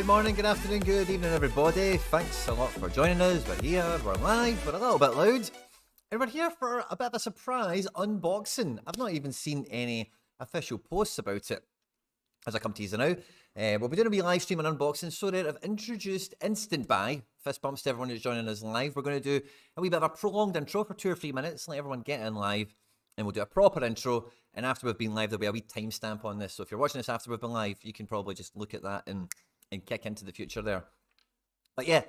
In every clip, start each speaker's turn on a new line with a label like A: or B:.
A: Good morning, good afternoon, good evening, everybody. Thanks a lot for joining us. We're here, we're live, we're a little bit loud, and we're here for a bit of a surprise unboxing. I've not even seen any official posts about it as I come to you now. We'll be doing a wee live stream and unboxing. Sorare have introduced instant buy. Fist bumps to everyone who's joining us live. We're going to do a wee bit of a prolonged intro for 2 or 3 minutes, let everyone get in live, and we'll do a proper intro. And after we've been live, there'll be a wee timestamp on this. So if you're watching this after we've been live, you can probably just look at that and kick into the future there. But yeah,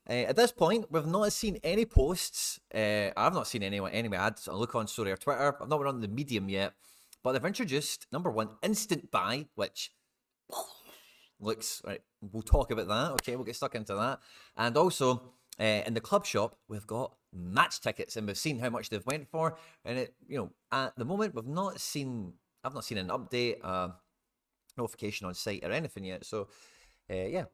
A: at this point, we've not seen any posts. I've not seen any ads. I look on Sorare Twitter. I've not been on the medium yet. But they've introduced, number one, instant buy, which looks, right, we'll talk about that. Okay, we'll get stuck into that. And also, in the club shop, we've got match tickets, and we've seen how much they've went for. And it, at the moment, I've not seen an update, notification on site or anything yet. So, yeah,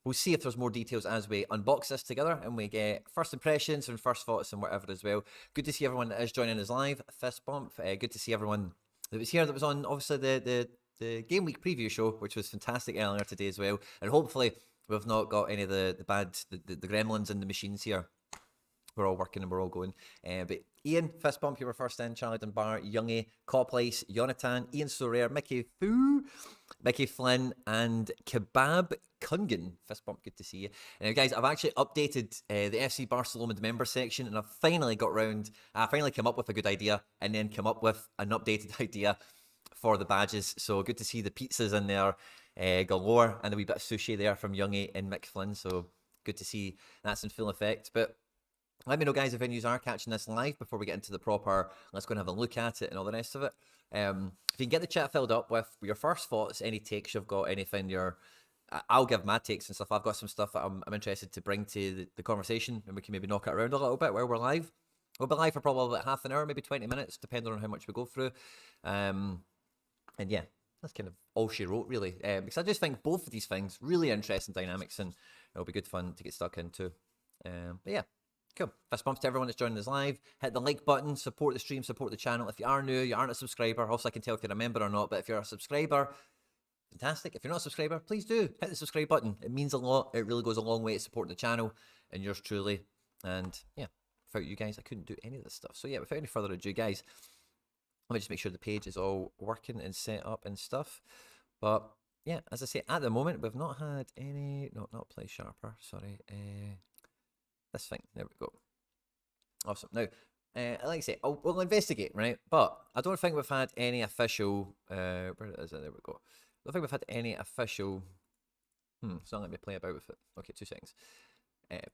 A: we'll see if there's more details as we unbox this together and we get first impressions and first thoughts and whatever as well. Good to see everyone that is joining us live. Fist bump. Good to see everyone that was here, that was on obviously the game week preview show, which was fantastic earlier today as well. And hopefully we've not got any of the gremlins in the machines here. We're all working and we're all going. But Ian, fist bump, you were first in. Charlie Dunbar, Youngie, Coplice, Jonathan, Ian Sorare, Mickey Foo, Mickey Flynn, and Kebab Kungan. Fist bump, good to see you. Now, guys, I've actually updated the FC Barcelona member section, and I've finally come up with a good idea, and then come up with an updated idea for the badges. So good to see the pizzas in there galore, and a wee bit of sushi there from Youngie and Mick Flynn. So good to see that's in full effect. But let me know, guys, if any of you are catching this live before we get into the proper, let's go and have a look at it and all the rest of it. If you can get the chat filled up with your first thoughts, any takes you've got, anything I'll give my takes and stuff. I've got some stuff that I'm interested to bring to the conversation, and we can maybe knock it around a little bit while we're live. We'll be live for probably about half an hour, maybe 20 minutes, depending on how much we go through. And yeah, that's kind of all she wrote, really. Because I just think both of these things, really interesting dynamics, and it'll be good fun to get stuck into. But yeah. Cool. Fist bumps to everyone that's joining us live. Hit the like button, support the stream, support the channel. If you are new, you aren't a subscriber, also I can tell if you're a member or not, but if you're a subscriber, fantastic. If you're not a subscriber, please do hit the subscribe button. It means a lot. It really goes a long way to supporting the channel and yours truly. And yeah, without you guys, I couldn't do any of this stuff. So yeah, without any further ado, guys, let me just make sure the page is all working and set up and stuff. But yeah, as I say, at the moment, we've not had any, no, not play sharper, sorry. This thing, there we go. Awesome. Now, like I say, we'll investigate, right? But I don't think we've had any official, where is it? There we go. I don't think we've had any official, it's not letting me play about with it. Okay, 2 seconds.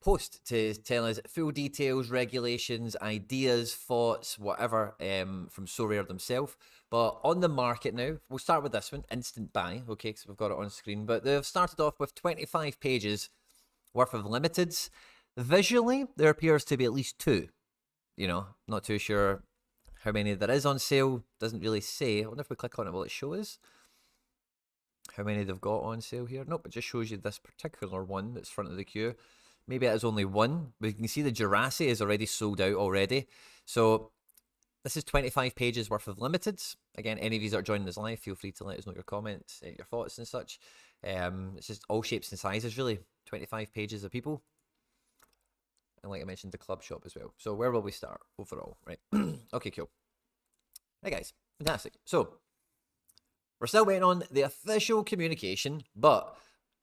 A: Post to tell us full details, regulations, ideas, thoughts, whatever, from Sorare themselves. But on the market now, we'll start with this one, instant buy, okay, because we've got it on screen. But they've started off with 25 pages worth of limiteds. Visually, there appears to be at least 2. Not too sure how many there is on sale. Doesn't really say. I wonder if we click on it, will it show us how many they've got on sale here? Nope, it just shows you this particular one that's front of the queue. Maybe it is only one, but you can see the Jurassic is already sold out already. So this is 25 pages worth of limiteds. Again, any of you that are joining us live, feel free to let us know your comments, your thoughts and such. It's just all shapes and sizes, really. 25 pages of people. And like I mentioned, the club shop as well. So where will we start overall, right? Okay, cool. Right, guys, fantastic. So we're still waiting on the official communication, but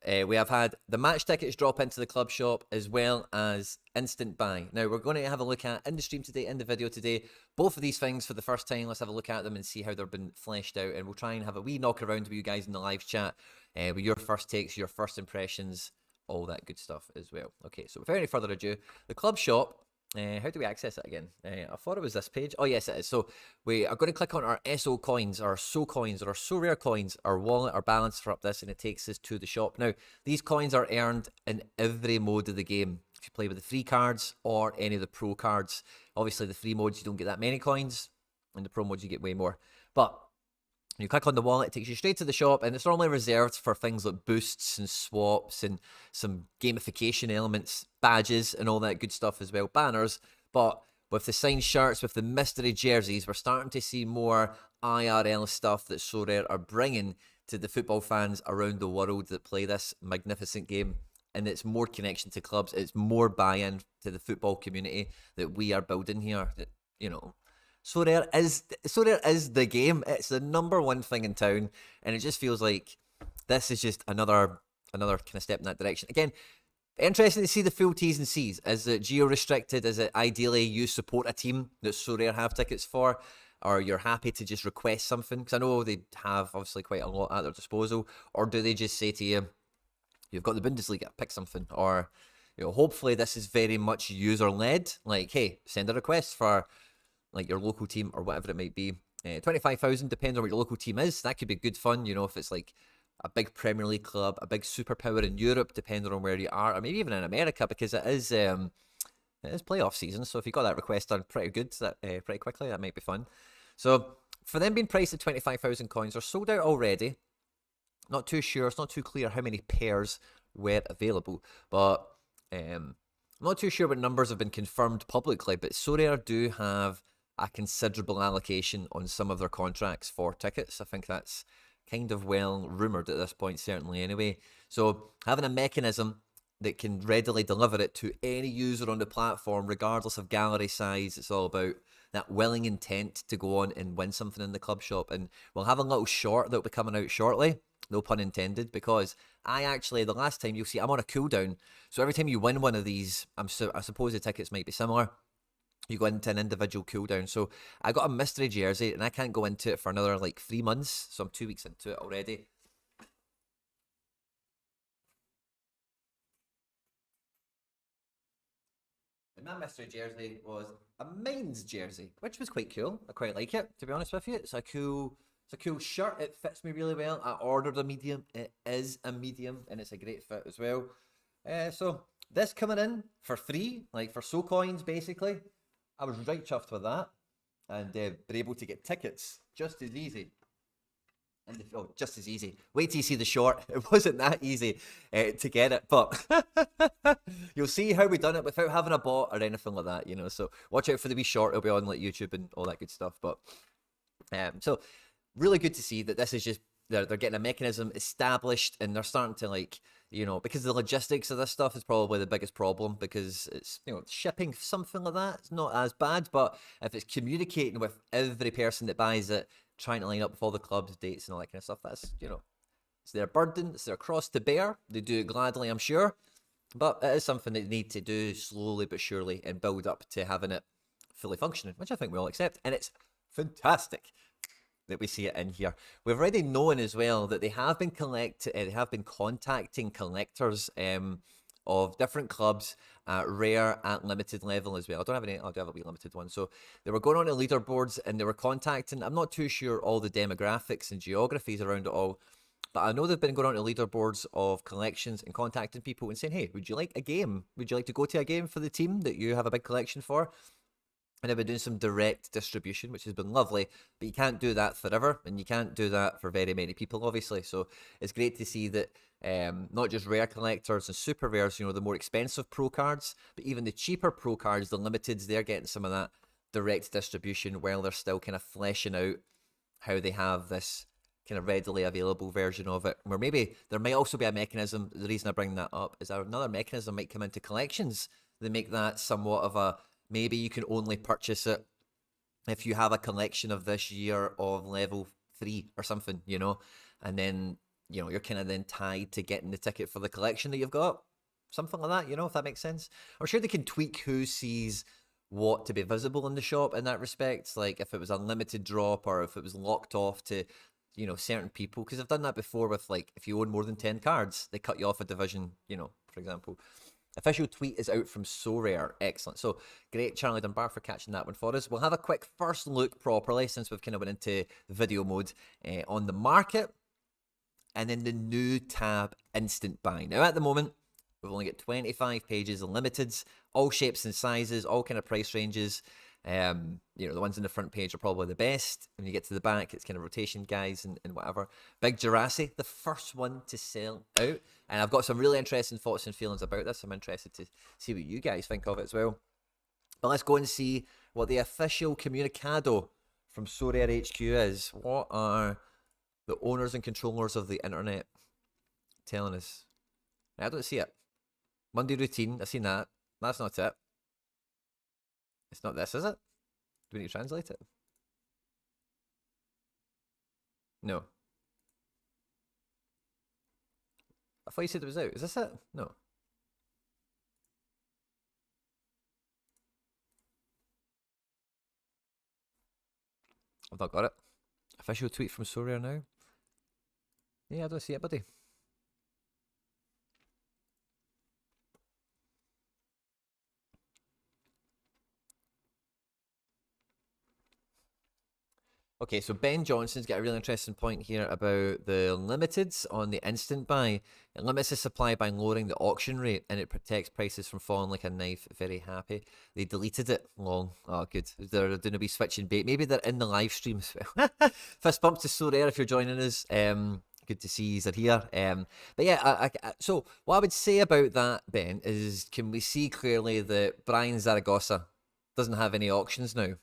A: we have had the match tickets drop into the club shop as well as instant buy. Now we're going to have a look at in the stream today, in the video today, both of these things for the first time. Let's have a look at them and see how they've been fleshed out, and we'll try and have a wee knock around with you guys in the live chat with your first takes, your first impressions, all that good stuff as well. Okay, so without any further ado, the club shop, how do we access it again? I thought it was this page. Oh, yes, it is. So we are going to click on our SO coins, our SO coins, or our Sorare coins, our wallet, our balance for up this, and it takes us to the shop. Now, these coins are earned in every mode of the game. If you play with the free cards or any of the pro cards. Obviously, the free modes, you don't get that many coins. In the pro modes, you get way more. But you click on the wallet, it takes you straight to the shop, and it's normally reserved for things like boosts and swaps and some gamification elements, badges and all that good stuff as well, banners. But with the signed shirts, with the mystery jerseys, we're starting to see more IRL stuff that Sorare are bringing to the football fans around the world that play this magnificent game. And it's more connection to clubs. It's more buy-in to the football community that we are building here. That, you know, Sorare is the game. It's the number one thing in town, and it just feels like this is just another kind of step in that direction. Again, interesting to see the full T's and C's. Is it geo-restricted? Is it ideally you support a team that Sorare have tickets for? Or you're happy to just request something? Because I know they have obviously quite a lot at their disposal. Or do they just say to you, you've got the Bundesliga, pick something? Or, you know, hopefully this is very much user-led. Like, hey, send a request for like your local team or whatever it might be. 25,000 depends on what your local team is. That could be good fun, you know, if it's like a big Premier League club, a big superpower in Europe, depending on where you are, or maybe even in America, because it is playoff season. So if you got that request done pretty good, pretty quickly, that might be fun. So for them being priced at 25,000 coins, they're sold out already. Not too sure. It's not too clear how many pairs were available, but I'm not too sure what numbers have been confirmed publicly. But Sorare do have a considerable allocation on some of their contracts for tickets. I think that's kind of well rumoured at this point, certainly anyway. So having a mechanism that can readily deliver it to any user on the platform, regardless of gallery size, it's all about that willing intent to go on and win something in the club shop. And we'll have a little short that will be coming out shortly, no pun intended, because the last time, you'll see I'm on a cooldown. So every time you win one of these, I suppose the tickets might be similar, you go into an individual cooldown. So I got a mystery jersey, and I can't go into it for another like 3 months. So I'm 2 weeks into it already. And my mystery jersey was a Mainz jersey, which was quite cool. I quite like it, to be honest with you. It's a cool shirt. It fits me really well. I ordered a medium. It is a medium, and it's a great fit as well. So this coming in for free, like for coins, basically. I was right chuffed with that, and been able to get tickets just as easy. And just as easy. Wait till you see the short. It wasn't that easy to get it, but you'll see how we done it without having a bot or anything like that, you know. So watch out for the wee short. It'll be on like YouTube and all that good stuff. But so really good to see that this is just they're getting a mechanism established, and they're starting to, like, you know, because the logistics of this stuff is probably the biggest problem, because it's, you know, shipping something like that, it's not as bad, but if it's communicating with every person that buys it, trying to line up with all the clubs, dates, and all that kind of stuff, that's, you know, it's their burden, it's their cross to bear. They do it gladly, I'm sure, but it is something they need to do slowly but surely and build up to having it fully functioning, which I think we all accept, and it's fantastic that we see it in here. We've already known as well that they have been contacting collectors of different clubs at rare, at limited level as well. I do have a wee limited one. So they were going on to leaderboards, and they were contacting, I'm not too sure all the demographics and geographies around it all, but I know they've been going on to leaderboards of collections and contacting people and saying, hey, would you like a game? Would you like to go to a game for the team that you have a big collection for? And they've been doing some direct distribution, which has been lovely, but you can't do that forever, and you can't do that for very many people, obviously. So it's great to see that not just rare collectors and super rares, you know, the more expensive pro cards, but even the cheaper pro cards, the limiteds, they're getting some of that direct distribution while they're still kind of fleshing out how they have this kind of readily available version of it. Where maybe there might also be a mechanism, the reason I bring that up is that another mechanism might come into collections that make that somewhat of a, maybe you can only purchase it if you have a collection of this year of level 3 or something, you know, and then, you know, you're kind of then tied to getting the ticket for the collection that you've got, something like that, you know, if that makes sense. I'm sure they can tweak who sees what to be visible in the shop in that respect, like if it was a limited drop or if it was locked off to, you know, certain people, because I've done that before with, like, if you own more than 10 cards, they cut you off a division, you know, for example. Official tweet is out from Sorare. Excellent. So great, Charlie Dunbar, for catching that one for us. We'll have a quick first look properly, since we've kind of went into video mode, on the market, and then the new tab, instant buy. Now at the moment, we've only got 25 pages of limiteds, all shapes and sizes, all kind of price ranges. You know, the ones in the front page are probably the best. When you get to the back, it's kind of rotation guys and whatever. Big Jurassic, the first one to sell out. And I've got some really interesting thoughts and feelings about this. I'm interested to see what you guys think of it as well. But let's go and see what the official comunicado from Sorare HQ is. What are The owners and controllers of the internet telling us. I don't see it. Monday routine, I've seen that. That's not it. It's not this, is it? Do we need to translate it? No. I thought you said it was out. Is this it? No. I've not got it. Official tweet from Sorare now. Yeah, I don't see it, buddy. Okay, so Ben Johnson's got a really interesting point here about the limiteds on the instant buy. It limits the supply by lowering the auction rate, and it protects prices from falling like a knife. Very happy. They deleted it. Long. Oh, good. They're going to be switching bait. Maybe they're in the live stream as well. Fist bump to Sorare if you're joining us. Good to see you're here. But yeah, so what I would say about that, Ben, is can we see clearly that Brian Zaragoza doesn't have any auctions now?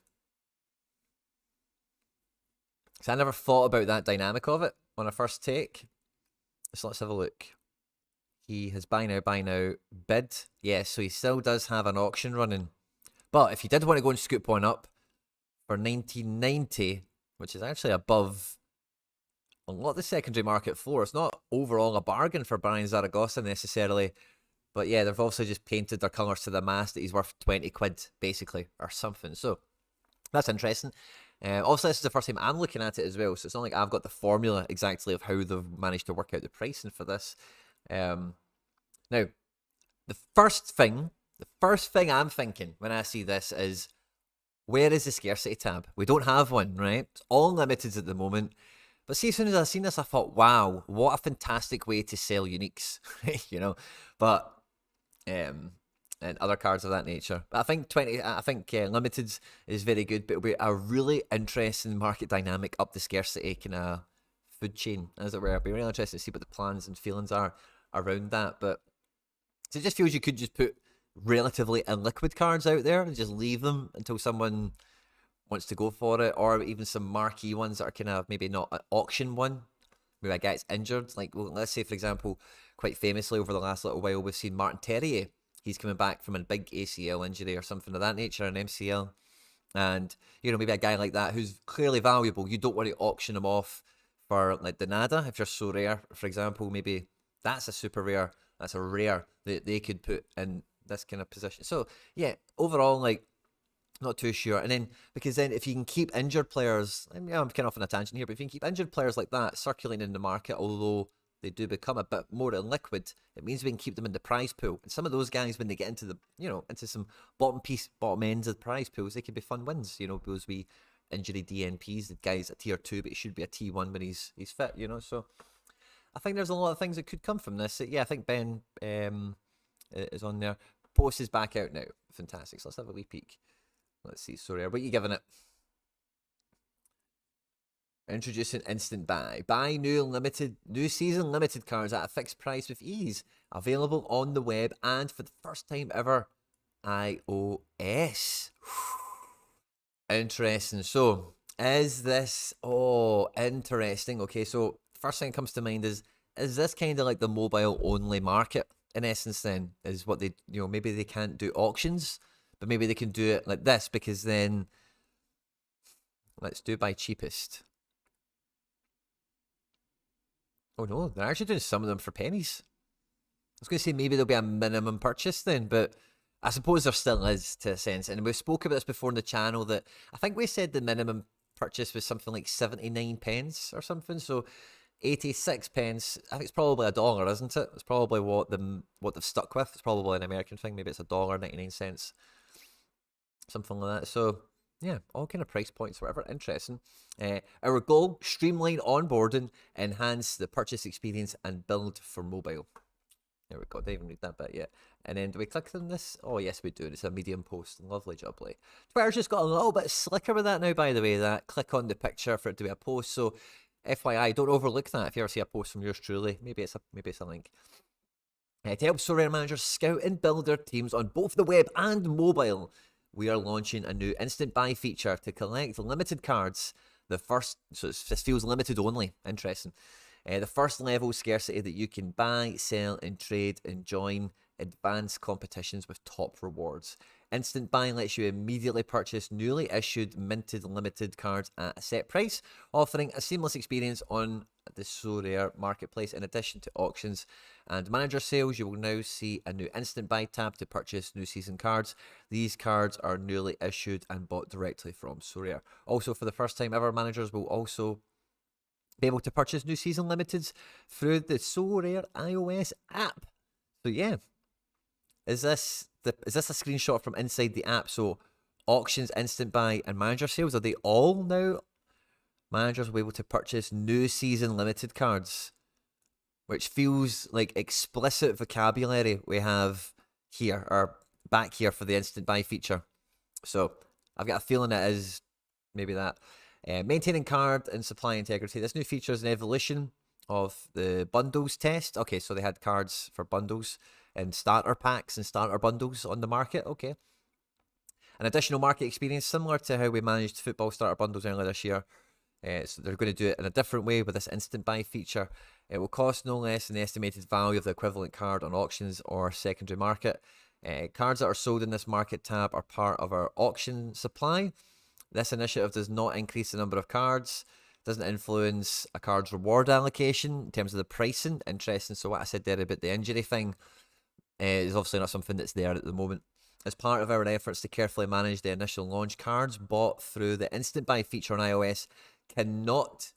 A: So I never thought about that dynamic of it on a first take. So let's have a look. He has buy now, bid. Yes, so he still does have an auction running. But if you did want to go and scoop one up for 1990, which is actually above a lot of the secondary market floor, it's not overall a bargain for Brian Zaragoza necessarily. But yeah, they've also just painted their colours to the mast that he's worth 20 quid, basically, or something. So that's interesting. Also, this is the first time I'm looking at it as well, so it's not like I've got the formula exactly of how they've managed to work out the pricing for this. Now, the first thing I'm thinking when I see this is, where is the scarcity tab? We don't have one, right? It's all limiteds at the moment. But see, as soon as I seen this, I thought, wow, what a fantastic way to sell uniques, you know? But and other cards of that nature. But I think limiteds is very good, but it'll be a really interesting market dynamic up the scarcity kind of food chain, as it were. It'll be really interesting to see what the plans and feelings are around that. But so it just feels you could just put relatively illiquid cards out there and just leave them until someone wants to go for it, or even some marquee ones that are kind of maybe not an auction one. Maybe a guy gets injured. Like, well, let's say, for example, quite famously over the last little while, we've seen Martin Terrier. He's coming back from a big ACL injury or something of that nature, an MCL. And, you know, maybe a guy like that who's clearly valuable, you don't want to auction him off for, like, the nada. If you're so rare, for example, maybe that's a super rare, that's a rare that they could put in this kind of position. So, yeah, overall, like, not too sure. And then, because then if you can keep injured players, I mean, I'm kind of off on a tangent here, but if you can keep injured players like that circulating in the market, although they do become a bit more illiquid, it means we can keep them in the prize pool. And some of those guys, when they get into the, you know, into some bottom ends of the prize pools, they could be fun wins, you know, those wee injury DNPs, the guy's at tier 2, but he should be a T1 when he's fit, you know. So I think there's a lot of things that could come from this. Yeah, I think Ben is on there. Post is back out now. Fantastic. So let's have a wee peek. Let's see, Sorare, what are you giving it? Introducing instant buy. Buy new season limited cards at a fixed price with ease. Available on the web and for the first time ever, iOS. Interesting. So, is this, interesting. Okay, so first thing that comes to mind is this kind of like the mobile only market in essence then? Is what they, you know, maybe they can't do auctions, but maybe they can do it like this, because then let's do by cheapest. Oh no, they're actually doing some of them for pennies. I was going to say maybe there'll be a minimum purchase then, but I suppose there still is, to a sense. And we've spoke about this before on the channel, that I think we said the minimum purchase was something like 79 pence or something. So 86 pence, I think it's probably $1, isn't it? It's probably what they've stuck with. It's probably an American thing. Maybe it's $1.99, something like that. So yeah, all kind of price points, whatever. Interesting. Our goal: streamline onboarding, enhance the purchase experience, and build for mobile. There we go. Didn't even read that bit yet. And then do we click on this? Oh yes, we do. It's a medium post. Lovely jubbly. Twitter's just got a little bit slicker with that now, by the way. That click on the picture for it to be a post. So FYI, don't overlook that if you ever see a post from yours truly. Maybe it's a link. To help Sorare managers scout and build their teams on both the web and mobile, we are launching a new instant buy feature to collect limited cards The first, so this feels limited only. Interesting. The first level scarcity that you can buy, sell, and trade and join advanced competitions with top rewards. Instant buy lets you immediately purchase newly issued minted limited cards at a set price, offering a seamless experience on the Sorare marketplace. In addition to auctions and manager sales, you will now see a new instant buy tab to purchase new season cards. These cards are newly issued and bought directly from Sorare. Also, for the first time ever, managers will also be able to purchase new season limiteds through the Sorare iOS app. So yeah, is this a screenshot from inside the app? So auctions, instant buy, and manager sales, are they all now? Managers will be able to purchase new season limited cards, which feels like explicit vocabulary we have here, or back here for the instant buy feature. So I've got a feeling it is maybe that. Maintaining card and supply integrity. This new feature is an evolution of the bundles test. Okay, so they had cards for bundles and starter packs and starter bundles on the market. Okay. An additional market experience similar to how we managed football starter bundles earlier this year. So they're going to do it in a different way with this instant buy feature. It will cost no less than the estimated value of the equivalent card on auctions or secondary market. Cards that are sold in this market tab are part of our auction supply. This initiative does not increase the number of cards, doesn't influence a card's reward allocation in terms of the pricing. Interesting. So what I said there about the injury thing is obviously not something that's there at the moment. As part of our efforts to carefully manage the initial launch, cards bought through the instant buy feature on iOS cannot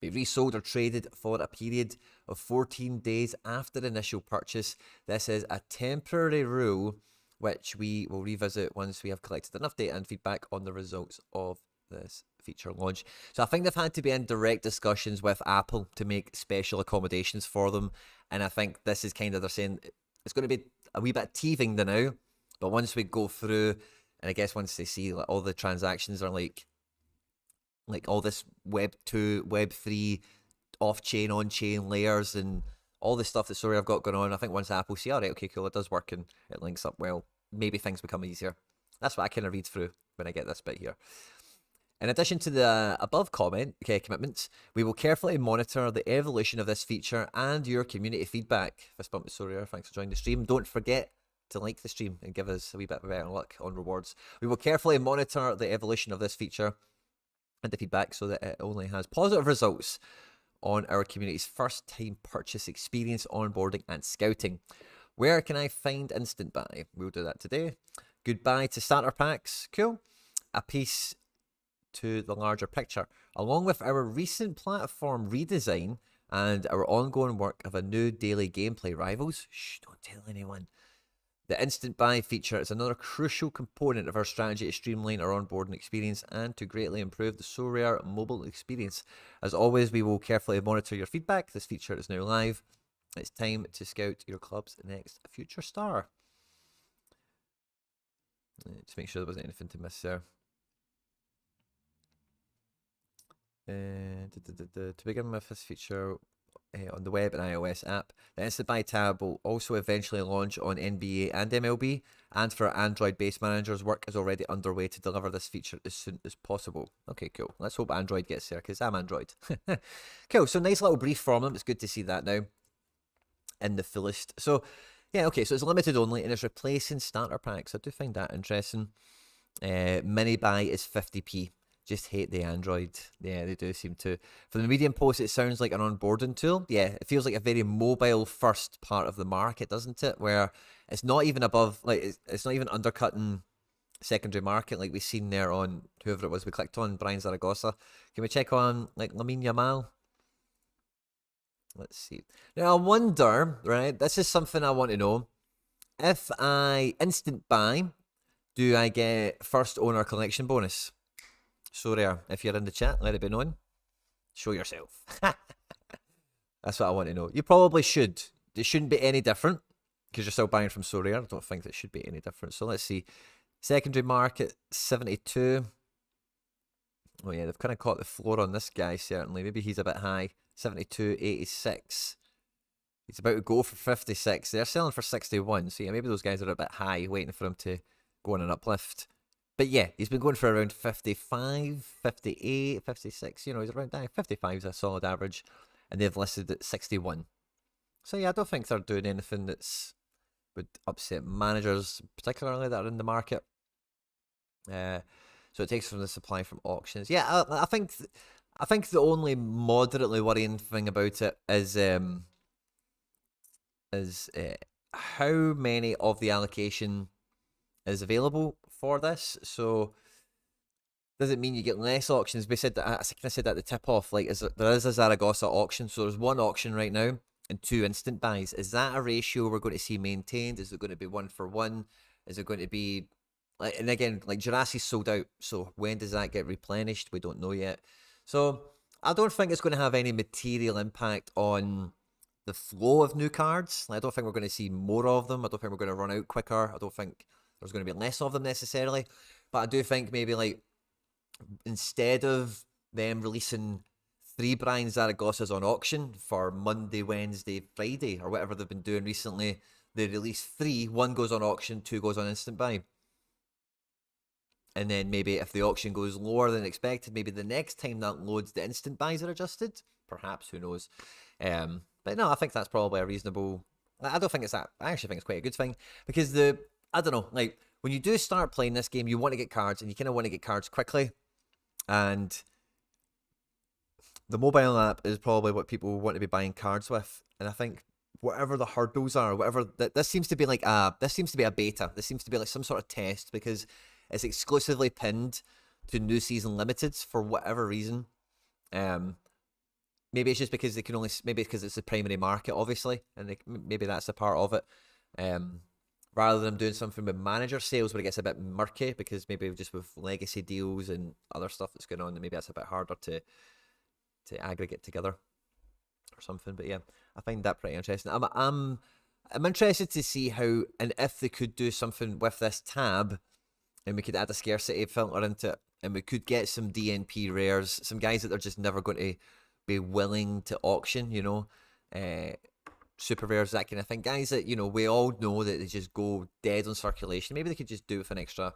A: be resold or traded for a period of 14 days after initial purchase. This is a temporary rule which we will revisit once we have collected enough data and feedback on the results of this feature launch. So I think they've had to be in direct discussions with Apple to make special accommodations for them. And I think this is kind of, they're saying it's going to be a wee bit teething now, but once we go through, and I guess once they see like all the transactions are like all this Web 2, Web 3, off-chain, on-chain layers and all the stuff that Sorare I've got going on, I think once Apple see, all right, okay, cool, it does work and it links up well, maybe things become easier. That's what I kind of read through when I get this bit here. In addition to the above commitments, we will carefully monitor the evolution of this feature and your community feedback. Fist bump to Sorare, thanks for joining the stream. Don't forget to like the stream and give us a wee bit of better luck on rewards. We will carefully monitor the evolution of this feature and the feedback so that it only has positive results on our community's first time purchase experience, onboarding and scouting. Where can I find instant buy? We'll do that today. Goodbye to starter packs. Cool. A piece to the larger picture. Along with our recent platform redesign and our ongoing work of a new daily gameplay rivals. Shh, don't tell anyone. The instant buy feature is another crucial component of our strategy to streamline our onboarding experience and to greatly improve the Sorare mobile experience. As always, we will carefully monitor your feedback. This feature is now live. It's time to scout your club's next future star. Just make sure there wasn't anything to miss there. To begin with this feature, on the web and iOS app. The Instant Buy tab will also eventually launch on NBA and MLB, and for Android-based managers, work is already underway to deliver this feature as soon as possible. Okay, cool. Let's hope Android gets there, because I'm Android. Cool, so nice little brief from them. It's good to see that now in the fullest. So, yeah, okay, so it's limited only, and it's replacing starter packs. I do find that interesting. Mini buy is 50p. Just hate the Android. Yeah, they do seem to. For the Medium post, it sounds like an onboarding tool. Yeah, it feels like a very mobile-first part of the market, doesn't it? Where it's not even above, like, it's not even undercutting secondary market like we've seen there on whoever it was we clicked on, Brian Zaragoza. Can we check on, like, Lamine Yamal? Let's see. Now, I wonder, right, this is something I want to know. If I instant buy, do I get first owner collection bonus? Sorare, if you're in the chat, let it be known. Show yourself. That's what I want to know. You probably should. It shouldn't be any different because you're still buying from Sorare. I don't think that should be any different. So let's see. Secondary market, 72. Oh yeah, they've kind of caught the floor on this guy, certainly. Maybe he's a bit high. 72, 86. He's about to go for 56. They're selling for 61. So yeah, maybe those guys are a bit high, waiting for him to go on an uplift. But yeah, he's been going for around 55, 58, 56. You know, he's around 55 is a solid average, and they've listed at 61. So yeah, I don't think they're doing anything that's would upset managers, particularly that are in the market. So it takes from the supply from auctions. Yeah, I think the only moderately worrying thing about it is how many of the allocation is available for this. So does it mean you get less auctions? We said that I kind of said that at the tip off. Like, there is a Zaragoza auction, so there's one auction right now and 2 instant buys. Is that a ratio we're going to see maintained? Is it going to be 1-for-1? Is it going to be like? And again, like Jurassi's sold out, so when does that get replenished? We don't know yet. So I don't think it's going to have any material impact on the flow of new cards. I don't think we're going to see more of them. I don't think we're going to run out quicker. I don't think there's going to be less of them necessarily. But I do think maybe like instead of them releasing 3 Brian Zaragosas on auction for Monday, Wednesday, Friday, or whatever they've been doing recently, they release 3. 1 goes on auction, 2 goes on instant buy. And then maybe if the auction goes lower than expected, maybe the next time that loads, the instant buys are adjusted. Perhaps, who knows? But no, I think that's probably a reasonable. I don't think it's that. I actually think it's quite a good thing because I don't know, like when you do start playing this game, you want to get cards and you kind of want to get cards quickly. And the mobile app is probably what people want to be buying cards with. And I think whatever the hurdles are, whatever this seems to be like a beta. This seems to be like some sort of test because it's exclusively pinned to new season limiteds for whatever reason. Maybe it's just because they can only maybe because it's the primary market, obviously, and maybe that's a part of it. Rather than doing something with manager sales where it gets a bit murky because maybe just with legacy deals and other stuff that's going on, maybe that's a bit harder to aggregate together or something. But yeah, I find that pretty interesting. I'm interested to see how and if they could do something with this tab, and we could add a scarcity filter into it, and we could get some DNP rares, some guys that they're just never going to be willing to auction, you know, super rares, that kind of thing. Guys that, you know, we all know that they just go dead on circulation. Maybe they could just do with an extra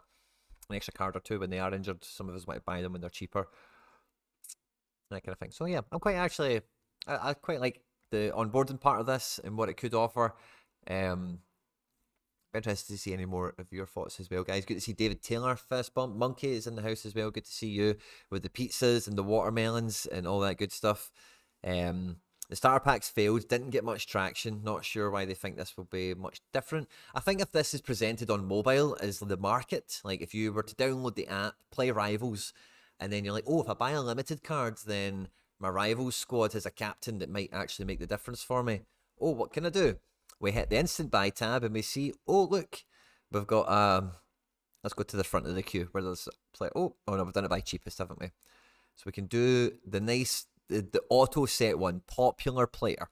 A: card or 2 when they are injured. Some of us might buy them when they're cheaper, that kind of thing. So yeah, I'm quite actually, I quite like the onboarding part of this and what it could offer. Interested to see any more of your thoughts as well, guys. Good to see David Taylor, Fist Bump. Monkey is in the house as well. Good to see you with the pizzas and the watermelons and all that good stuff. The starter packs failed, didn't get much traction. Not sure why they think this will be much different. I think if this is presented on mobile as the market, like if you were to download the app, play Rivals, and then you're like, oh, if I buy a limited card, then my Rivals squad has a captain that might actually make the difference for me. Oh, what can I do? We hit the instant buy tab and we see, oh, look, we've got, let's go to the front of the queue where there's play. Oh, no, we've done it by cheapest, haven't we? So we can do the nice, the auto set one, popular player,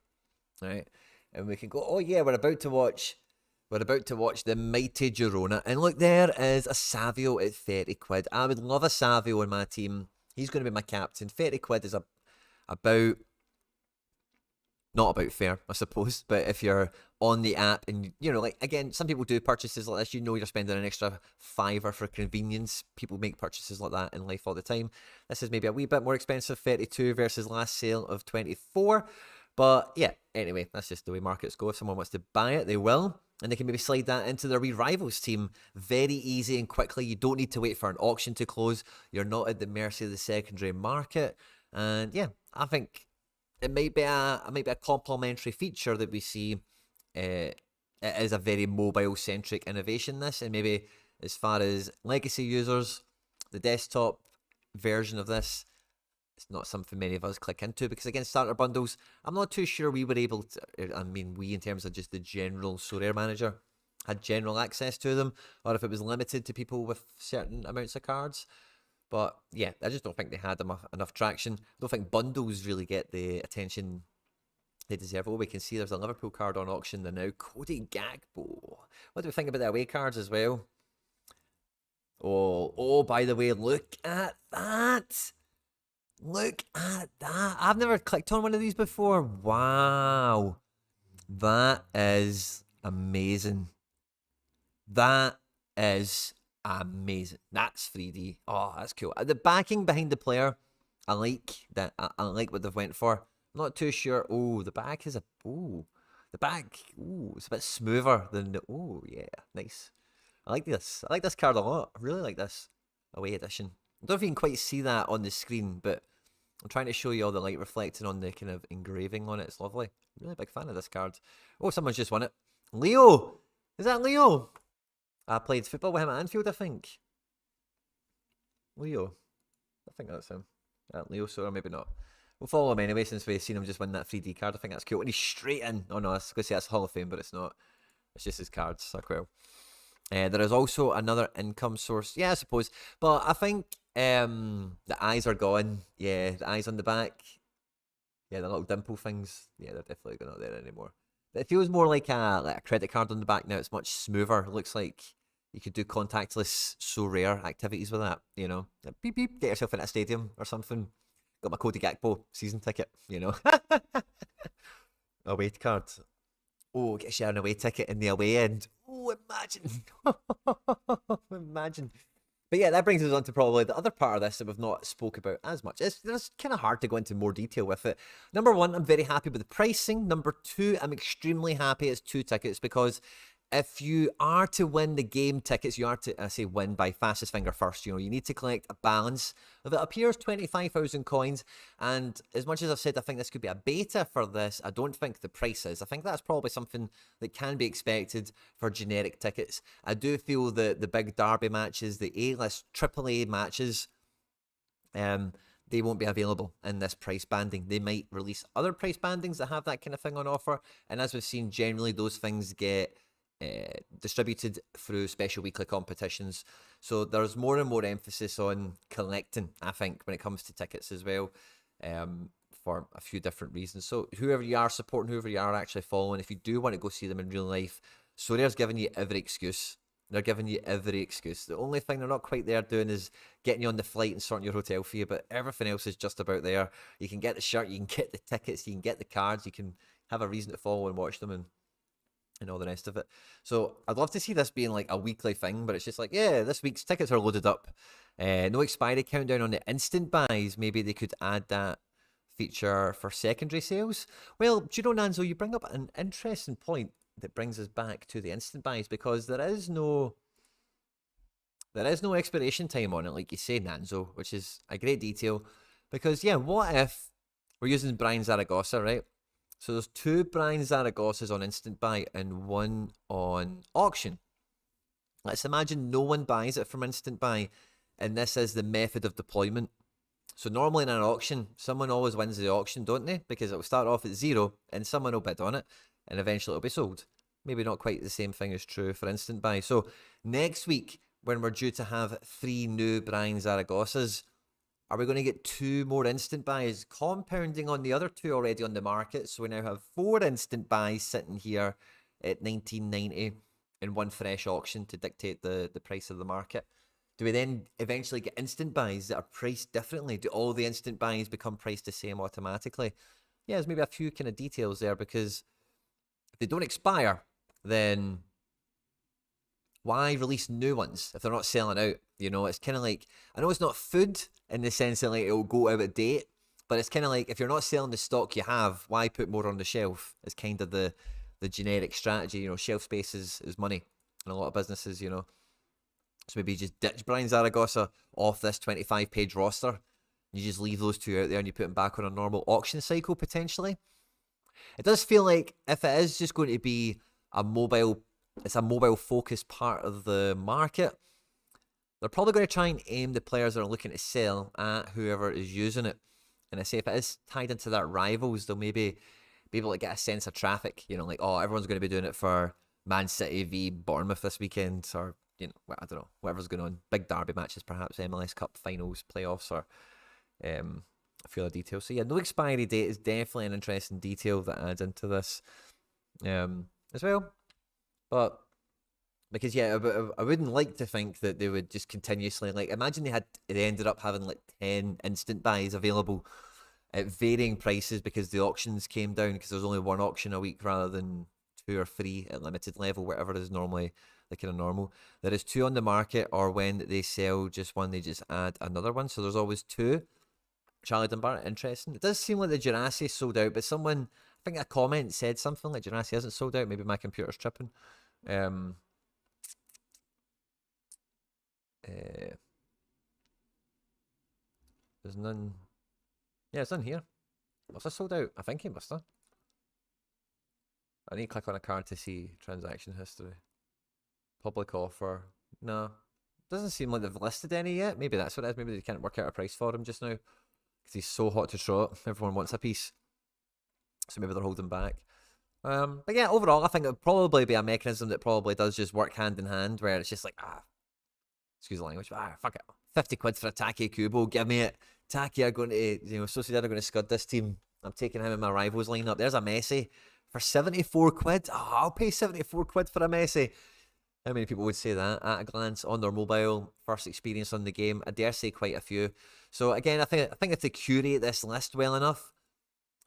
A: right? And we can go, oh yeah, we're about to watch the mighty Girona. And look, there is a Savio at 30 quid. I would love a Savio in my team. He's going to be my captain. 30 quid is about not about fair, I suppose, but if you're on the app and, you know, like, again, some people do purchases like this, you know, you're spending an extra £5 for convenience. People make purchases like that in life all the time. This is maybe a wee bit more expensive, 32 versus last sale of 24. But yeah, anyway, that's just the way markets go. If someone wants to buy it, they will. And they can maybe slide that into their wee Rivals team very easy and quickly. You don't need to wait for an auction to close. You're not at the mercy of the secondary market. And yeah, I think it might be a complementary feature that we see. It is a very mobile-centric innovation, this, and maybe as far as legacy users, the desktop version of this, it's not something many of us click into because, again, starter bundles, I'm not too sure we were able to, I mean, we in terms of just the general Sorare manager had general access to them, or if it was limited to people with certain amounts of cards. But yeah, I just don't think they had enough traction. I don't think bundles really get the attention they deserve. Oh, we can see there's a Liverpool card on auction there now. Cody Gagbo. What do we think about the away cards as well? Oh, by the way, look at that. Look at that. I've never clicked on one of these before. Wow. That is amazing. That is Amazing. That's 3D. Oh, that's cool. The backing behind the player, I like that. I like what they've went for. I'm not too sure. Oh, the back is a. Oh, the back. Oh, it's a bit smoother than the. Oh, yeah, nice. I like this. I like this card a lot. I really like this away edition. I don't know if you can quite see that on the screen, but I'm trying to show you all the light reflecting on the kind of engraving on it. It's lovely. Really big fan of this card. Oh, someone's just won it. Leo! Is that Leo? I played football with him at Anfield, I think. Leo. I think that's him. Leo, so or maybe not. We'll follow him anyway since we've seen him just win that 3D card. I think that's cool. And he's straight in. Oh no, I was going to say that's Hall of Fame, but it's not. It's just his cards. So cool. There is also another income source. Yeah, I suppose. But I think the eyes are gone. Yeah, the eyes on the back. Yeah, the little dimple things. Yeah, they're definitely not there anymore. It feels more like a credit card on the back now. It's much smoother. It looks like you could do contactless Sorare activities with that, you know. Beep, beep, get yourself in a stadium or something. Got my Cody Gakpo season ticket, you know. Away card. Oh, get you an away ticket in the away end. Oh, imagine. Imagine. But yeah, that brings us on to probably the other part of this that we've not spoke about as much. It's kind of hard to go into more detail with it. Number one, I'm very happy with the pricing. Number two, I'm extremely happy it's 2 tickets because if you are to win the game tickets, you are to, I say win by fastest finger first, you know, you need to collect a balance of, it appears, 25,000 coins. And as much as I've said, I think this could be a beta for this, I don't think the price is. I think that's probably something that can be expected for generic tickets. I do feel that the big derby matches, the A-list AAA matches, they won't be available in this price banding. They might release other price bandings that have that kind of thing on offer. And as we've seen, generally those things get distributed through special weekly competitions. So there's more and more emphasis on collecting, I think, when it comes to tickets as well, for a few different reasons. So whoever you are supporting, whoever you are actually following, if you do want to go see them in real life, Sorare's giving you every excuse. They're giving you every excuse. The only thing they're not quite there doing is getting you on the flight and sorting your hotel for you, but everything else is just about there. You can get the shirt, you can get the tickets, you can get the cards, you can have a reason to follow and watch them, and all the rest of it. So I'd love to see this being like a weekly thing, but it's just like, yeah, this week's tickets are loaded up. No expiry countdown on the instant buys. Maybe they could add that feature for secondary sales. Well, do you know, Nanzo, you bring up an interesting point that brings us back to the instant buys, because there is no expiration time on it, like you say, Nanzo, which is a great detail. Because yeah, what if we're using Brian Zaragoza, right? So there's 2 Brian Zaragozas on instant buy and 1 on auction. Let's imagine no one buys it from instant buy, and this is the method of deployment. So normally in an auction, someone always wins the auction, don't they? Because it will start off at 0 and someone will bid on it, and eventually it'll be sold. Maybe not quite the same thing is true for instant buy. So next week, when we're due to have 3 new Brian Zaragozas, are we going to get 2 more instant buys, compounding on the other 2 already on the market? So we now have 4 instant buys sitting here at 19.90 and 1 fresh auction to dictate the price of the market. Do we then eventually get instant buys that are priced differently? Do all the instant buys become priced the same automatically? Yeah, there's maybe a few kind of details there, because if they don't expire, then why release new ones if they're not selling out? You know, it's kind of like, I know it's not food in the sense that like it'll go out of date, but it's kind of like, if you're not selling the stock you have, why put more on the shelf? It's kind of the generic strategy. You know, shelf space is money in a lot of businesses, you know. So maybe you just ditch Brian Zaragoza off this 25-page roster. You just leave those 2 out there and you put them back on a normal auction cycle potentially. It does feel like if it is just going to be it's a mobile focused part of the market, they're probably going to try and aim the players that are looking to sell at whoever is using it. And I say if it is tied into that rivals, they'll maybe be able to get a sense of traffic. You know, like, oh, everyone's going to be doing it for Man City v Bournemouth this weekend, or, you know, I don't know, whatever's going on. Big derby matches, perhaps, MLS Cup finals, playoffs, or a few other details. So yeah, no expiry date is definitely an interesting detail that adds into this as well. But because yeah, I wouldn't like to think that they would just continuously, like, imagine they ended up having like 10 instant buys available at varying prices because the auctions came down, because there's only 1 auction a week rather than 2 or 3 at limited level, whatever is normally the kind of normal. There is 2 on the market, or when they sell just one, they just add another one. So there's always 2. Charlie Dunbar, interesting. It does seem like the Jurassic sold out, but someone, I think a comment said something like Jurassic hasn't sold out. Maybe my computer's tripping. Uh, there's none. Yeah, it's none here. Must have sold out. I think it must have. I need to click on a card to see transaction history. Public offer. No. Doesn't seem like they've listed any yet. Maybe that's what it is. Maybe they can't work out a price for him just now. Because he's so hot to trot. Everyone wants a piece. So maybe they're holding back. But yeah, overall, I think it would probably be a mechanism that probably does just work hand in hand, where it's just like, excuse the language, fuck it. 50 quid for a Taki Kubo, give me it. Taki are going to, Sociedad are going to scud this team. I'm taking him in my rivals lineup. There's a Messi for 74 quid. Oh, I'll pay 74 quid for a Messi. How many people would say that at a glance on their mobile, first experience on the game? I dare say quite a few. So again, I think if they curate this list well enough,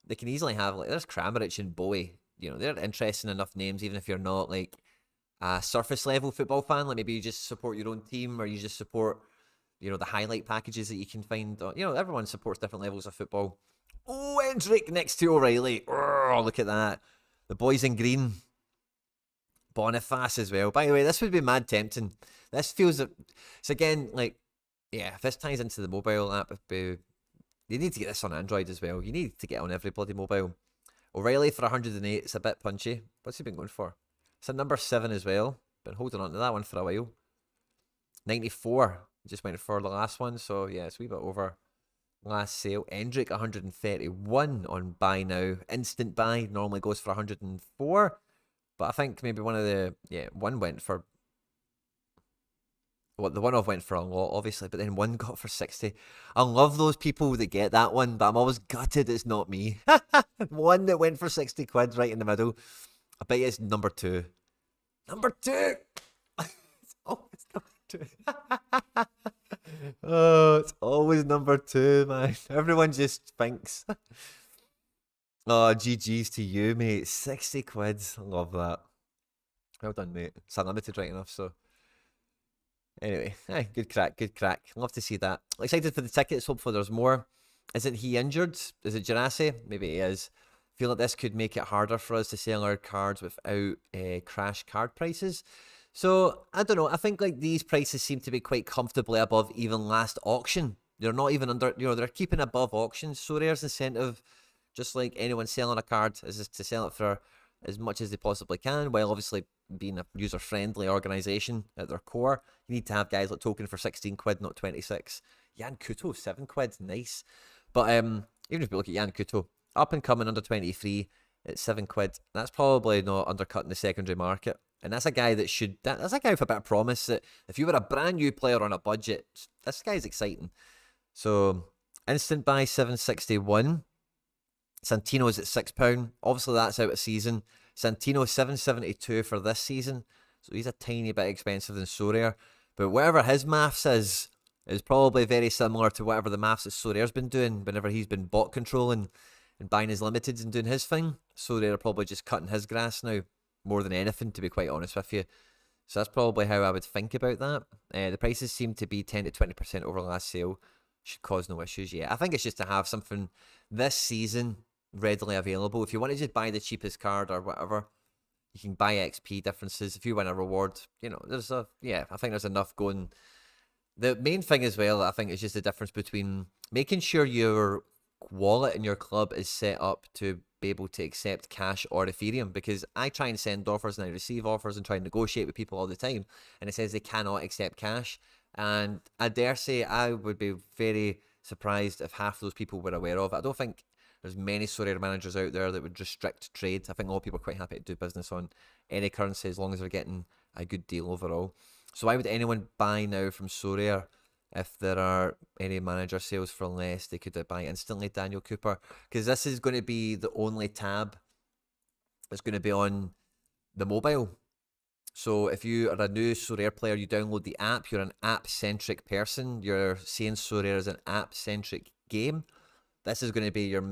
A: they can easily have, like, there's Kramaric and Bowie. They're interesting enough names, even if you're not like a surface level football fan. Like maybe you just support your own team, or you just support, the highlight packages that you can find. Everyone supports different levels of football. Oh, Hendrick next to O'Reilly. Oh, look at that. The boys in green. Boniface as well. By the way, this would be mad tempting. This feels, it's again, like, yeah, if this ties into the mobile app, you need to get this on Android as well. You need to get on every bloody mobile. O'Reilly for 108, it's a bit punchy. What's he been going for? It's a number 7 as well. Been holding on to that one for a while. 94, just went for the last one, so yeah, it's a wee bit over last sale. Hendrick 131 on buy now. Instant buy normally goes for 104. But I think maybe one went for, the one-off went for a lot, obviously, but then one got for 60. I love those people that get that one, but I'm always gutted it's not me. One that went for 60 quid right in the middle. I bet it's number 2. Number 2! It's always number 2. Oh, it's always number 2, man. Everyone just thinks. Oh, GG's to you, mate. 60 quid. I love that. Well done, mate. It's unlimited right enough, so. Anyway, good crack, good crack. Love to see that. Excited for the tickets. Hopefully there's more. Isn't he injured? Is it Jurassic? Maybe he is. Feel like this could make it harder for us to sell our cards without crash card prices. So, I don't know. I think like these prices seem to be quite comfortably above even last auction. They're not even under, they're keeping above auctions. So Rare's incentive, just like anyone selling a card, is to sell it for as much as they possibly can, while obviously being a user-friendly organisation at their core. You need to have guys like Token for 16 quid, not 26. Jan Kuto, 7 quid, nice. But even if you look at Jan Kuto, up and coming under 23 at 7 quid, that's probably not undercutting the secondary market. And that's a guy that's a guy with a bit of promise that if you were a brand new player on a budget, this guy's exciting. So, instant buy 761. Santino's at £6. Obviously, that's out of season. Santino 772 for this season. So he's a tiny bit expensive than Sorare. But whatever his maths is probably very similar to whatever the maths that Sorare's been doing whenever he's been bot controlling and buying his limiteds and doing his thing. Sorare are probably just cutting his grass now, more than anything, to be quite honest with you. So that's probably how I would think about that. The prices seem to be 10 to 20% over last sale. Should cause no issues yet. I think it's just to have something this season readily available. If you want to just buy the cheapest card or whatever, you can buy XP differences. If you win a reward, I think there's enough going. The main thing as well, I think, is just the difference between making sure your wallet in your club is set up to be able to accept cash or Ethereum, because I try and send offers and I receive offers and try and negotiate with people all the time, and it says they cannot accept cash. And I dare say I would be very surprised if half those people were aware of it. I don't think there's many Sorare managers out there that would restrict trade. I think all people are quite happy to do business on any currency as long as they're getting a good deal overall. So why would anyone buy now from Sorare if there are any manager sales for less? They could buy instantly, Daniel Cooper, because this is going to be the only tab that's going to be on the mobile. So if you are a new Sorare player, you download the app, you're an app-centric person, you're seeing Sorare as an app-centric game, this is going to be your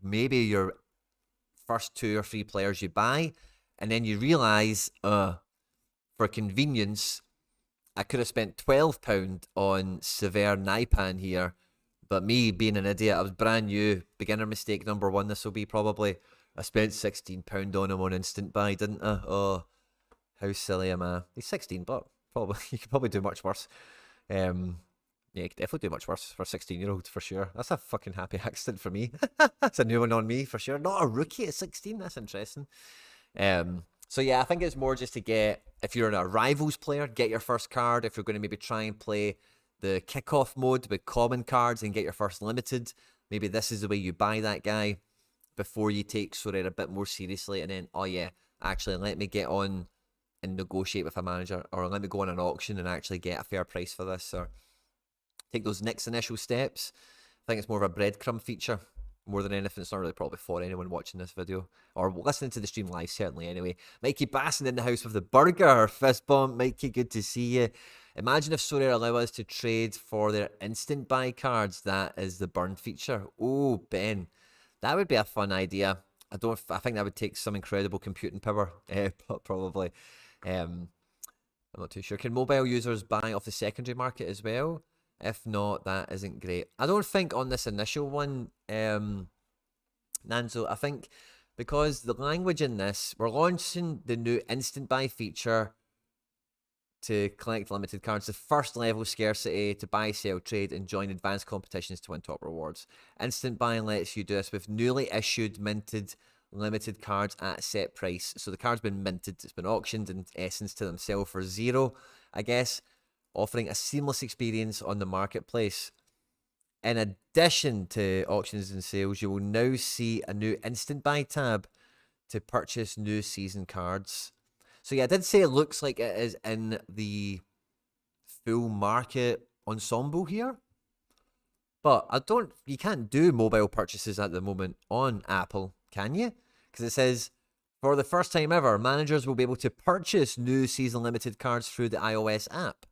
A: maybe your first 2 or 3 players you buy, and then you realise, for convenience, I could have spent £12 on Severe Naipan here, but me being an idiot, I was brand new, beginner mistake number one. This will be probably. I spent £16 on him on instant buy, didn't I? Oh, how silly am I? He's 16 bucks. Probably you could probably do much worse. Yeah, you could definitely do much worse for a 16-year-old for sure. That's a fucking happy accident for me. That's a new one on me for sure. Not a rookie at 16. That's interesting. So yeah, I think it's more just to get, if you're a rivals player, get your first card. If you're going to maybe try and play the kickoff mode with common cards and get your first limited, maybe this is the way you buy that guy before you take Sorare a bit more seriously. And then, oh yeah, actually let me get on and negotiate with a manager, or let me go on an auction and actually get a fair price for this, or take those next initial steps. I think it's more of a breadcrumb feature more than anything. It's not really probably for anyone watching this video or listening to the stream live, certainly anyway. Mikey Basson in the house with the burger. Fist bump. Mikey, good to see you. Imagine if Sorare allow us to trade for their instant buy cards. That is the burn feature. Oh, Ben, that would be a fun idea. I think that would take some incredible computing power, probably. I'm not too sure. Can mobile users buy off the secondary market as well? If not, that isn't great. I don't think on this initial one, Nanzo, I think because the language in this, we're launching the new instant buy feature to collect limited cards, the first level scarcity to buy, sell, trade, and join advanced competitions to win top rewards. Instant buy lets you do this with newly issued, minted, limited cards at a set price. So the card's been minted, it's been auctioned in essence to themselves for zero, I guess, offering a seamless experience on the marketplace. In addition to auctions and sales, you will now see a new instant buy tab to purchase new season cards. So yeah, I did say it looks like it is in the full market ensemble here, but you can't do mobile purchases at the moment on Apple, can you? Because it says, for the first time ever, managers will be able to purchase new season limited cards through the iOS app.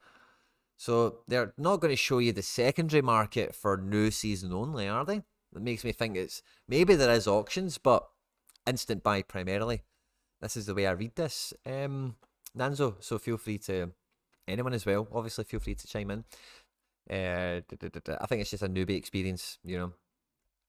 A: So they're not going to show you the secondary market for new season only, are they? That makes me think maybe there is auctions, but instant buy primarily. This is the way I read this, Nanzo. So feel free to, anyone as well, obviously feel free to chime in. I think it's just a newbie experience, you know.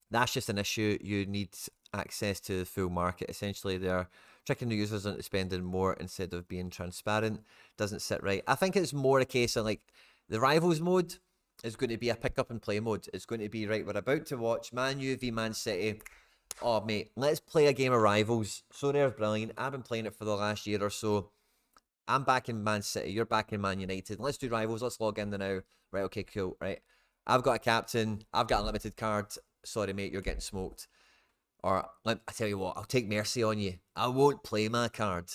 A: That's just an issue. You need access to the full market. Essentially, they're tricking the users into spending more instead of being transparent. Doesn't sit right. I think it's more a case of like the rivals mode is going to be a pick up and play mode. It's going to be, right, we're about to watch Man U v Man City. Oh, mate, let's play a game of rivals. Sorare's brilliant. I've been playing it for the last year or so. I'm back in Man City. You're back in Man United. Let's do rivals. Let's log in now. Right, okay, cool. Right. I've got a captain. I've got a limited card. Sorry, mate, you're getting smoked. Or, I tell you what, I'll take mercy on you. I won't play my card.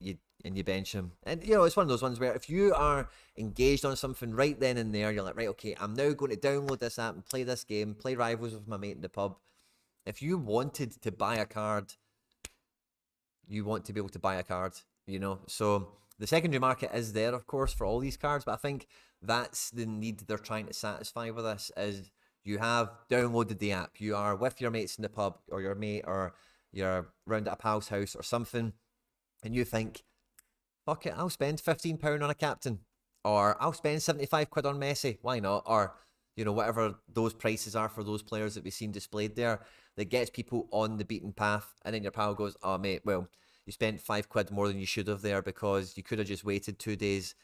A: And you bench him. And, you know, it's one of those ones where if you are engaged on something right then and there, you're like, right, okay, I'm now going to download this app and play this game, play rivals with my mate in the pub. If you wanted to buy a card, you want to be able to buy a card, you know? So the secondary market is there, of course, for all these cards, but I think that's the need they're trying to satisfy with this, is you have downloaded the app, you are with your mates in the pub, or your mate, or you're round at a pal's house or something, and you think, fuck it, I'll spend £15 on a captain, or I'll spend £75 on Messi, why not? Or, you know, whatever those prices are for those players that we've seen displayed there, that gets people on the beaten path. And then your pal goes, oh mate, well, you spent £5 more than you should have there because you could have just waited 2 days,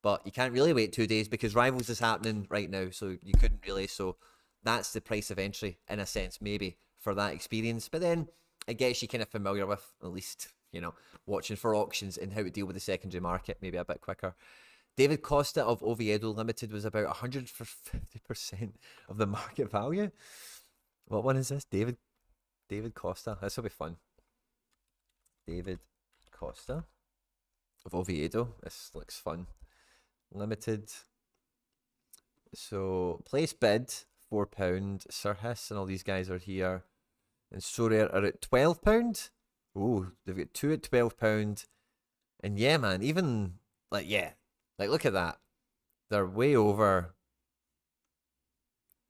A: but you can't really wait 2 days because Rivals is happening right now, so you couldn't really. So that's the price of entry, in a sense, maybe, for that experience. But then it gets you kind of familiar with, at least, you know, watching for auctions and how to deal with the secondary market maybe a bit quicker. David Costa of Oviedo Limited was about 100 for 50% of the market value. What one is this? David Costa. This will be fun. David Costa of Oviedo. This looks fun. Limited. So place bid £4. Sir Hiss and all these guys are here. And Sorare are at £12. Oh, they've got two at £12. And yeah, man, even like, yeah, like look at that. They're way over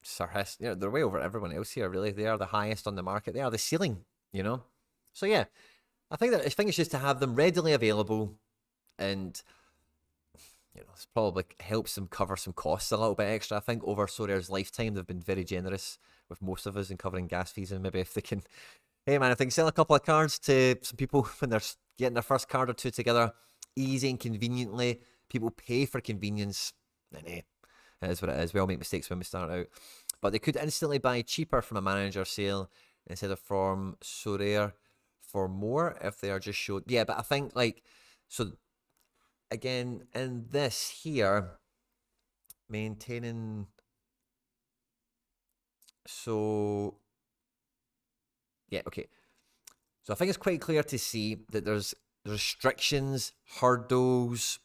A: Sir Hiss. You know, they're way over everyone else here, really. They are the highest on the market. They are the ceiling, you know. So yeah, I think it's just to have them readily available, and This probably helps them cover some costs a little bit extra. I think over Sorare's lifetime, they've been very generous with most of us in covering gas fees, and maybe if they can, hey man, if they can sell a couple of cards to some people when they're getting their first card or two together, easy and conveniently, people pay for convenience, then hey, it is what it is. We all make mistakes when we start out. But they could instantly buy cheaper from a manager sale instead of from Sorare for more if they are just showed. Yeah, but I think so again in this here, maintaining. So yeah, okay. So I think it's quite clear to see that there's restrictions, hurdles,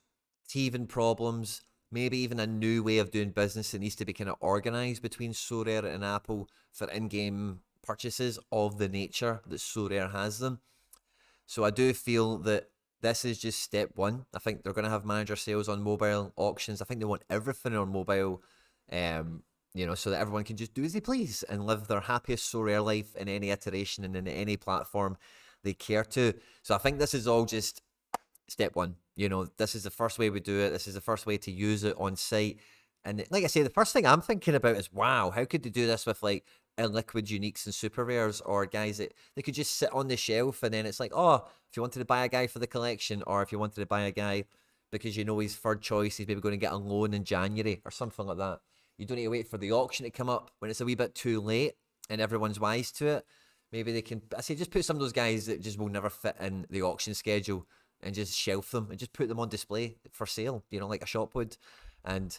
A: teething problems, maybe even a new way of doing business that needs to be kind of organized between Sorare and Apple for in-game purchases of the nature that Sorare has them. So I do feel that this is just step one. I think they're going to have manager sales on mobile auctions. I think they want everything on mobile, so that everyone can just do as they please and live their happiest Sorare life in any iteration and in any platform they care to. So I think this is all just step one. This is the first way we do it. This is the first way to use it on site. And like I say, the first thing I'm thinking about is, wow, how could they do this with illiquid uniques and super rares, or guys that they could just sit on the shelf and then it's like, oh, if you wanted to buy a guy for the collection, or if you wanted to buy a guy because he's third choice, he's maybe going to get a loan in January or something like that. You don't need to wait for the auction to come up when it's a wee bit too late and everyone's wise to it. Maybe they can, I say, just put some of those guys that just will never fit in the auction schedule and just shelf them and just put them on display for sale, like a shop would. And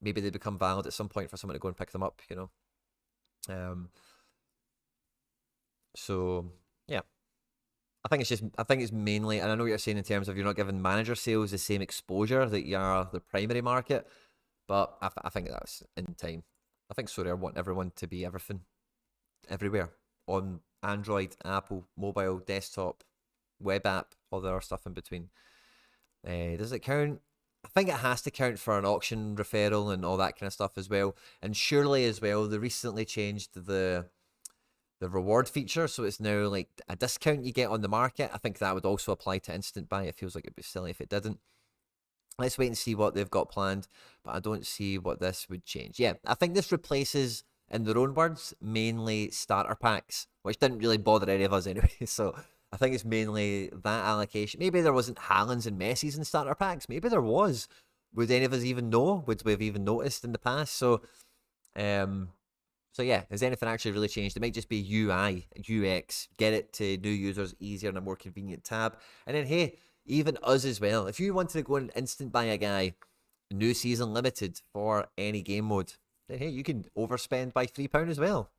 A: maybe they become valid at some point for someone to go and pick them up, So yeah, I think it's mainly, and I know what you're saying in terms of you're not giving manager sales the same exposure that you are the primary market, but I think that's in time. I think Sorare want everyone to be everything, everywhere, on Android, Apple, mobile, desktop, web app, all the other stuff in between. Does it count? I think it has to count for an auction referral and all that kind of stuff as well. And surely as well, they recently changed the reward feature, so it's now like a discount you get on the market. I think that would also apply to instant buy. It feels like it'd be silly if it didn't. Let's wait and see what they've got planned, but I don't see what this would change. Yeah, I think this replaces, in their own words, mainly starter packs, which didn't really bother any of us anyway. So I think it's mainly that allocation. Maybe there wasn't Haalands and Messis in starter packs. Maybe there was. Would any of us even know? Would we have even noticed in the past? So yeah, has anything actually really changed? It might just be UI, UX, get it to new users easier and a more convenient tab. And then, hey, even us as well. If you wanted to go and instant buy a guy, new season limited for any game mode, then hey, you can overspend by £3 as well.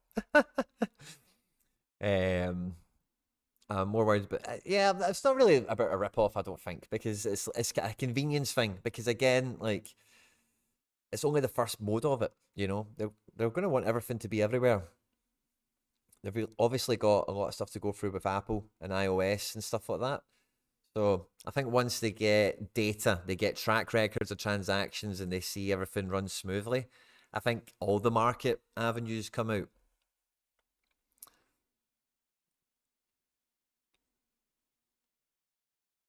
A: More words, but yeah, it's not really about a rip-off, I don't think, because it's a convenience thing. Because again, it's only the first mode of it. They're going to want everything to be everywhere. They've obviously got a lot of stuff to go through with Apple and iOS and stuff like that. So I think once they get data, they get track records of transactions, and they see everything run smoothly, I think all the market avenues come out.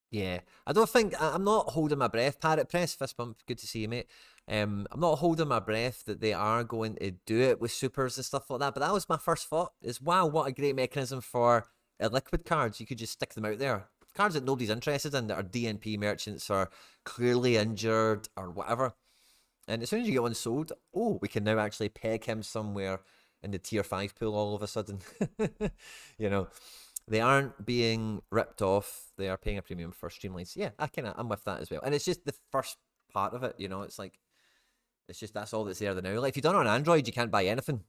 A: Yeah, I don't think I'm not holding my breath. Parrot Press, fist bump. Good to see you, mate. I'm not holding my breath that they are going to do it with supers and stuff like that. But that was my first thought. Is wow, what a great mechanism for liquid cards. You could just stick them out there. Cards that nobody's interested in, that are DNP merchants or clearly injured or whatever. And as soon as you get one sold, oh, we can now actually peg him somewhere in the tier 5 pool all of a sudden. They aren't being ripped off. They are paying a premium for streamlines. Yeah, I'm with that as well. And it's just the first part of it, it's just that's all that's there now. Like if you don't on Android, you can't buy anything,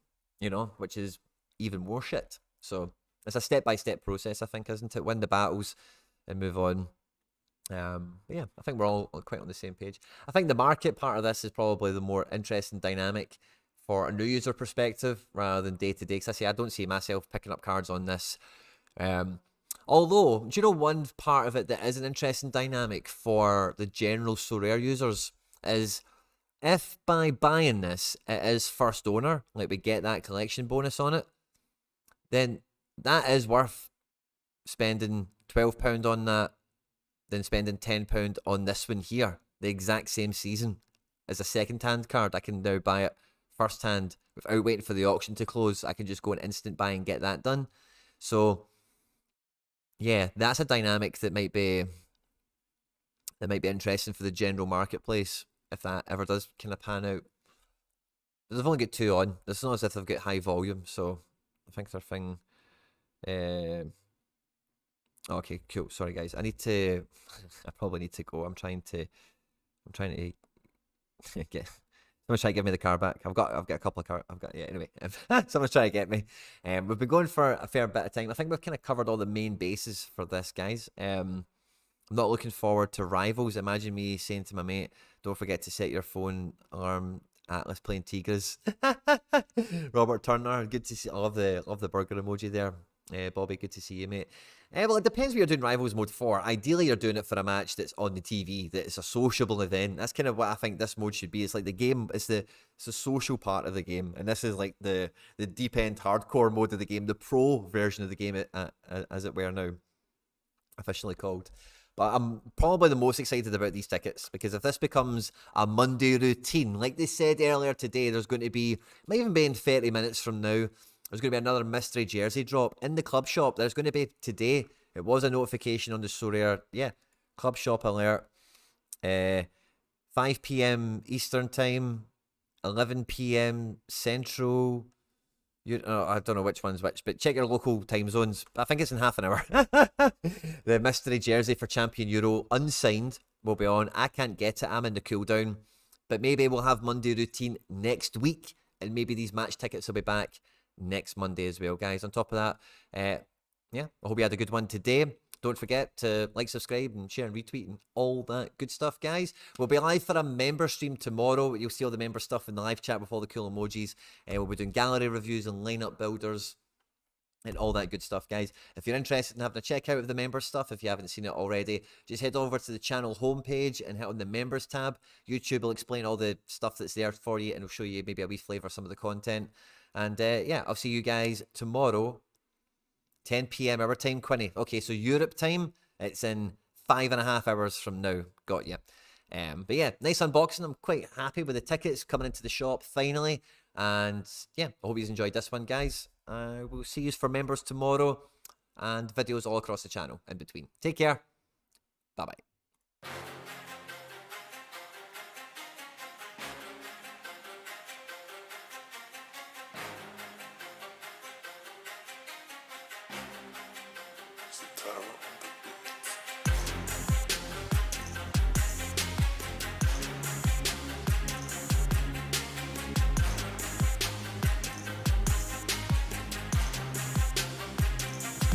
A: which is even more shit. So it's a step-by-step process, I think, isn't it? Win the battles and move on. Yeah, I think we're all quite on the same page. I think the market part of this is probably the more interesting dynamic for a new user perspective rather than day-to-day. Because I say I don't see myself picking up cards on this. Although, do you know one part of it that is an interesting dynamic for the general Sorare users is if by buying this it is first owner, like we get that collection bonus on it, then that is worth spending £12 on that than spending £10 on this one here. the exact same season as a second-hand card. I can now buy it first-hand without waiting for the auction to close. I can just go an instant buy and get that done. So, yeah, that's a dynamic that might be interesting for the general marketplace if that ever does kind of pan out. But they've only got 2 on. It's not as if they've got high volume, so I think their thing. Okay, cool. Sorry, guys. I need to. I probably need to go. I'm trying to get. Someone's trying to give me the car back. I've got a couple of cars. Anyway. Someone's trying to get me. We've been going for a fair bit of time. I think we've kind of covered all the main bases for this, guys. I'm not looking forward to rivals. Imagine me saying to my mate, "Don't forget to set your phone alarm." Atlas playing Tigres. Robert Turner, good to see. I love the burger emoji there. Bobby, good to see you, mate. Well, it depends what you're doing Rivals mode for. Ideally, you're doing it for a match that's on the TV, that it's a sociable event. That's kind of what I think this mode should be. It's like the game, it's the social part of the game, and this is like the deep end hardcore mode of the game, the pro version of the game, as it were now, officially called. But I'm probably the most excited about these tickets, because if this becomes a Monday routine, like they said earlier today, there's going to be, might even be in 30 minutes from now, there's going to be another mystery jersey drop in the club shop. There's going to be today. It was a notification on the Sorare. Yeah, club shop alert. 5 p.m. Eastern time, 11 p.m. Central. I don't know which one's which, but check your local time zones. I think it's in half an hour. The mystery jersey for Champion Euro, unsigned, will be on. I can't get it. I'm in the cooldown. But maybe we'll have Monday routine next week, and maybe these match tickets will be back next Monday as well, guys. On top of that, yeah, I hope you had a good one today. Don't forget to like, subscribe, and share and retweet and all that good stuff, guys. We'll be live for a member stream tomorrow. You'll see all the member stuff in the live chat with all the cool emojis. We'll be doing gallery reviews and lineup builders and all that good stuff, guys. If you're interested in having a check out of the member stuff, if you haven't seen it already, just head over to the channel homepage and hit on the members tab. YouTube will explain all the stuff that's there for you, and it'll show you maybe a wee flavour of some of the content. And yeah, I'll see you guys tomorrow, 10 p.m. our time, Quinny. Okay, so Europe time, it's in 5.5 hours from now. Got you. But yeah, nice unboxing. I'm quite happy with the tickets coming into the shop finally. And yeah, I hope you enjoyed this one, guys. We'll see you for members tomorrow, and videos all across the channel in between. Take care. Bye-bye.
B: Turn around.